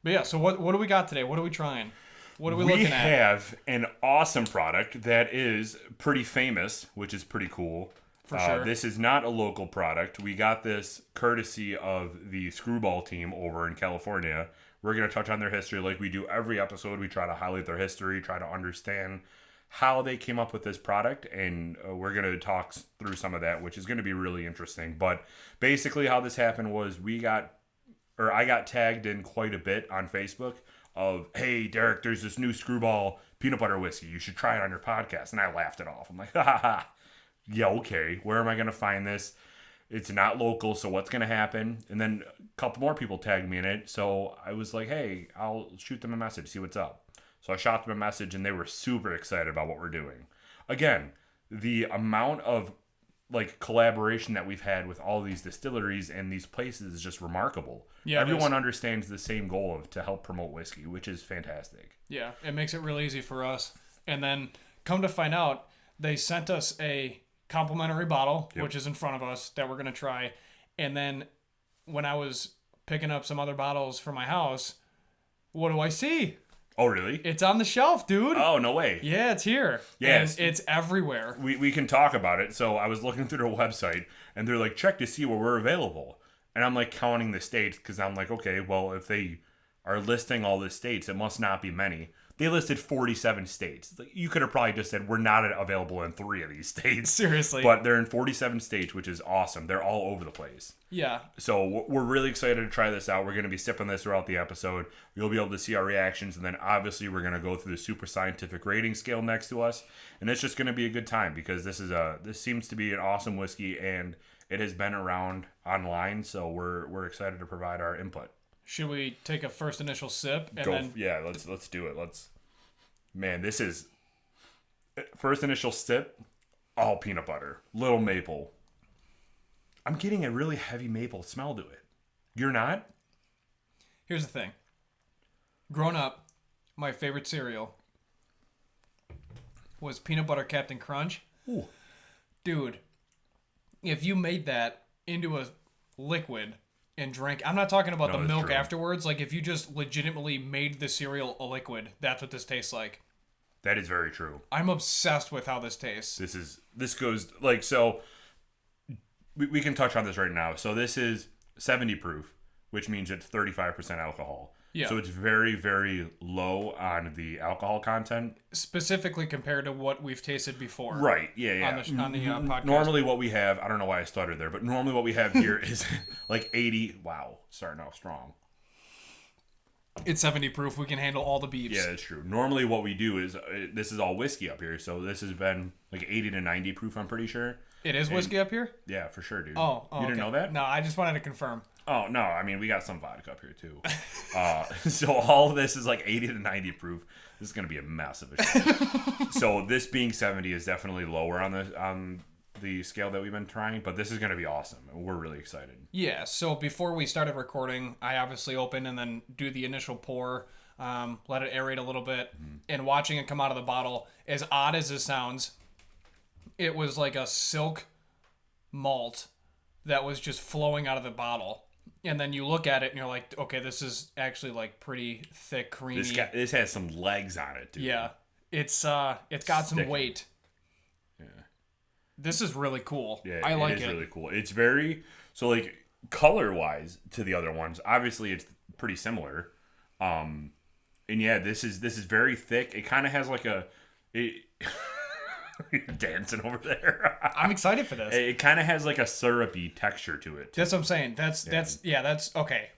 But yeah, so what do we got today? What are we trying? What are we looking at? We have an awesome product that is pretty famous, which is pretty cool. For sure. This is not a local product. We got this courtesy of the Skrewball team over in California. We're going to touch on their history like we do every episode. We try to highlight their history, try to understand how they came up with this product, and we're going to talk through some of that, which is going to be really interesting. But basically how this happened was I got tagged in quite a bit on Facebook of, hey, Derek, there's this new Skrewball peanut butter whiskey. You should try it on your podcast. And I laughed it off. I'm like, ha ha ha. Yeah, okay. Where am I going to find this? It's not local, so what's going to happen? And then a couple more people tagged me in it. So I was like, hey, I'll shoot them a message, see what's up. So I shot them a message, and they were super excited about what we're doing. Again, the amount of collaboration that we've had with all these distilleries and these places is just remarkable. Yeah, everyone understands the same goal of to help promote whiskey, which is fantastic. Yeah, it makes it really easy for us. And then come to find out, they sent us a complimentary bottle, which is in front of us, that we're going to try. And then when I was picking up some other bottles for my house, what do I see? Oh, really? It's on the shelf, dude. Oh, no way. Yeah, it's here. Yes. And it's everywhere. We can talk about it. So I was looking through their website, and they're like, check to see where we're available. And I'm like counting the states, because I'm like, okay, well, if they are listing all the states, it must not be many. They listed 47 states. You could have probably just said, we're not available in 3 of these states. Seriously. But they're in 47 states, which is awesome. They're all over the place. Yeah. So we're really excited to try this out. We're going to be sipping this throughout the episode. You'll be able to see our reactions. And then obviously we're going to go through the super scientific rating scale next to us. And it's just going to be a good time because this seems to be an awesome whiskey. And it has been around online. So we're excited to provide our input. Should we take a first initial sip? Yeah, let's do it. Man, this is first initial sip, all peanut butter, little maple. I'm getting a really heavy maple smell to it. You're not? Here's the thing. Growing up, my favorite cereal was peanut butter Captain Crunch. Ooh. Dude, if you made that into a liquid and drank, I'm not talking about the milk true. Afterwards. Like, if you just legitimately made the cereal a liquid, that's what this tastes like. That is very true. I'm obsessed with how this tastes. This goes, so we can touch on this right now. So this is 70 proof, which means it's 35% alcohol. Yeah. So it's very, very low on the alcohol content. Specifically compared to what we've tasted before. Right, yeah. On the podcast. Normally what we have, I don't know why I stuttered there, but normally what we have here is like 80. Wow, starting off strong. It's 70 proof. We can handle all the beeps. Yeah, that's true. Normally what we do is, this is all whiskey up here, so this has been like 80 to 90 proof, I'm pretty sure. It is whiskey up here? Yeah, for sure, dude. Oh, you didn't know that? No, I just wanted to confirm. Oh, no, I mean, we got some vodka up here, too. So all of this is like 80 to 90 proof. This is going to be a mess of a show. So this being 70 is definitely lower on the scale that we've been trying, but this is going to be awesome. We're really excited. Yeah, so before we started recording, I obviously open and then do the initial pour, let it aerate a little bit, and watching it come out of the bottle, as odd as this sounds, it was like a silk malt that was just flowing out of the bottle. And then you look at it and you're like, okay, this is actually like pretty thick, creamy. This has some legs on it, dude. Yeah. It's got some weight. Yeah. This is really cool. Yeah, I like it. It is really cool. It's very, so like color-wise to the other ones, obviously it's pretty similar. And yeah, this is very thick. It kind of has like you're dancing over there. I'm excited for this. It kind of has like a syrupy texture to it. That's what I'm saying. That's okay.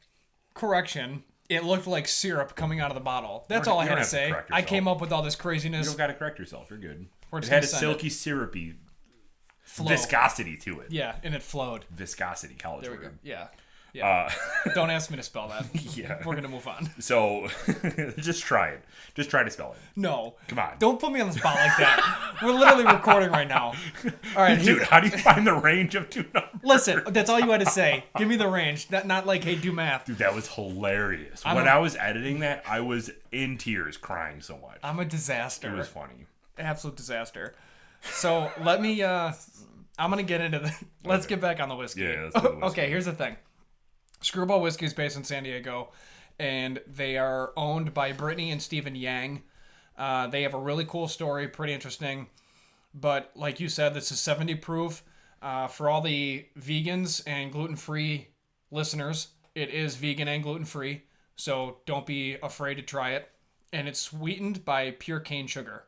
Correction. It looked like syrup coming out of the bottle. That's all I had to say. I came up with all this craziness. You don't got to correct yourself. You're good. It had a silky, syrupy viscosity to it. Yeah, and it flowed. Viscosity, college word. There we go. Yeah. Don't ask me to spell that. Yeah. We're going to move on. So, just try it. Just try to spell it. No. Come on. Don't put me on the spot like that. We're literally recording right now. All right. Dude, how do you find the range of two numbers? Listen, that's all you had to say. Give me the range. Not like, hey, do math. Dude, that was hilarious. When I was editing that, I was in tears crying so much. I'm a disaster. It was funny. Absolute disaster. So, let me, I'm going to get into the, let's get back on the whiskey. Yeah, let's do the whiskey. Okay, here's the thing. Skrewball Whiskey is based in San Diego, and they are owned by Brittany and Stephen Yang. They have a really cool story, pretty interesting. But like you said, this is 70 proof. For all the vegans and gluten-free listeners, it is vegan and gluten-free, so don't be afraid to try it. And it's sweetened by pure cane sugar.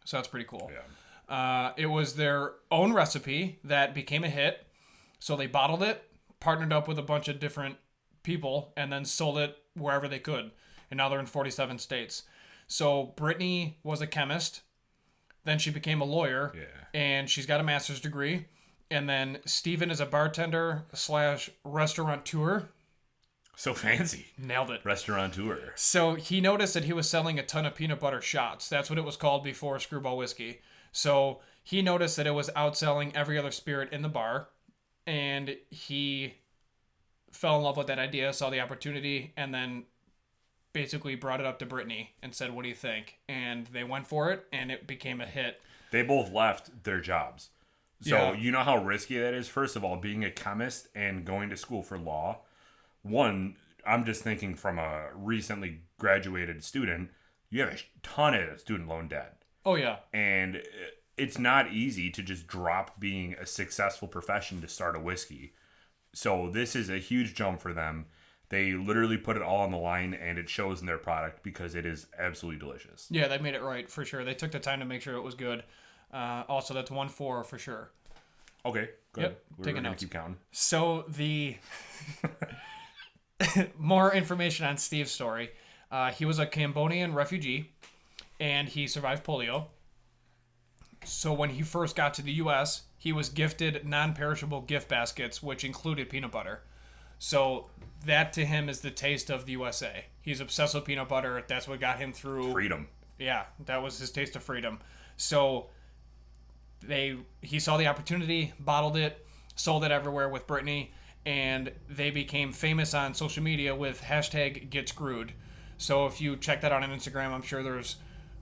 So that's pretty cool. Yeah. It was their own recipe that became a hit. So they bottled it, partnered up with a bunch of different people, and then sold it wherever they could. And now they're in 47 states. So Brittany was a chemist. Then she became a lawyer. Yeah. And she's got a master's degree. And then Steven is a bartender / restaurateur. So fancy. Nailed it. Restaurateur. So he noticed that he was selling a ton of peanut butter shots. That's what it was called before Skrewball whiskey. So he noticed that it was outselling every other spirit in the bar. And he fell in love with that idea, saw the opportunity, and then basically brought it up to Brittany and said, what do you think? And they went for it, and it became a hit. They both left their jobs. So Yeah. you know how risky that is? First of all, being a chemist and going to school for law. One, I'm just thinking from a recently graduated student, you have a ton of student loan debt. Oh, yeah. And it's not easy to just drop being a successful profession to start a whiskey. So this is a huge jump for them. They literally put it all on the line, and it shows in their product because it is absolutely delicious. Yeah, they made it right, for sure. They took the time to make sure it was good. Also, that's 1-4 for sure. Okay, good. Yep, We're taking going to notes. keep counting. So the more information on Steve's story. He was a Cambodian refugee, and he survived polio. So when he first got to the U.S., he was gifted non-perishable gift baskets, which included peanut butter. So that to him is the taste of the USA. He's obsessed with peanut butter. That's what got him through. Freedom. Yeah, that was his taste of freedom. So he saw the opportunity, bottled it, sold it everywhere with Brittany, and they became famous on social media with hashtag Get Screwed. So if you check that out on Instagram, I'm sure there's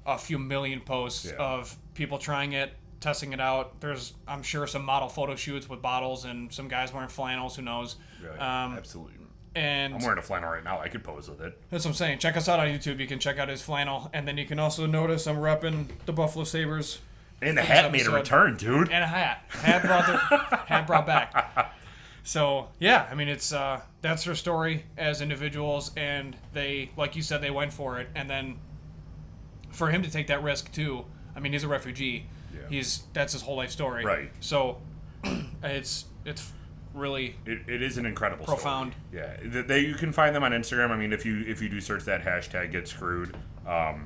a few million posts of people trying it, testing it out. There's, I'm sure, some model photo shoots with bottles and some guys wearing flannels, who knows. Right. Absolutely. And I'm wearing a flannel right now. I could pose with it. that's what I'm saying. Check us out on YouTube. You can check out his flannel. And then you can also notice I'm repping the Buffalo Sabres. And the hat made a return, dude. And a hat. Hat brought back. So, yeah, I mean, it's that's their story as individuals. And they, like you said, they went for it. And then for him to take that risk, too, I mean, he's a refugee. Yeah. That's his whole life story. Right. So, it's really it is an incredible profound story. Yeah, you can find them on Instagram. I mean, if you do search that hashtag Get Screwed,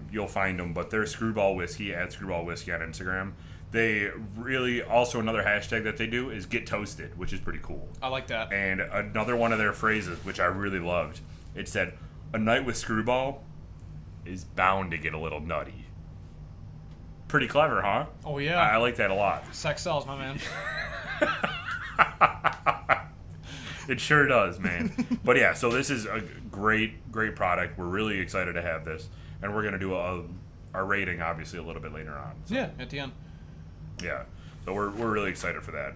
you'll find them. But they're Skrewball Whiskey at Skrewball Whiskey on Instagram. They really also, another hashtag that they do is Get Toasted, which is pretty cool. I like that. And another one of their phrases, which I really loved, it said, "A night with Skrewball is bound to get a little nutty." Pretty clever, huh? Oh yeah, I like that a lot. Sex sells, my man. It sure does, man. But yeah, so this is a great product. We're really excited to have this, and we're gonna do our rating obviously a little bit later on. So, Yeah, at the end. yeah. So we're really excited for that.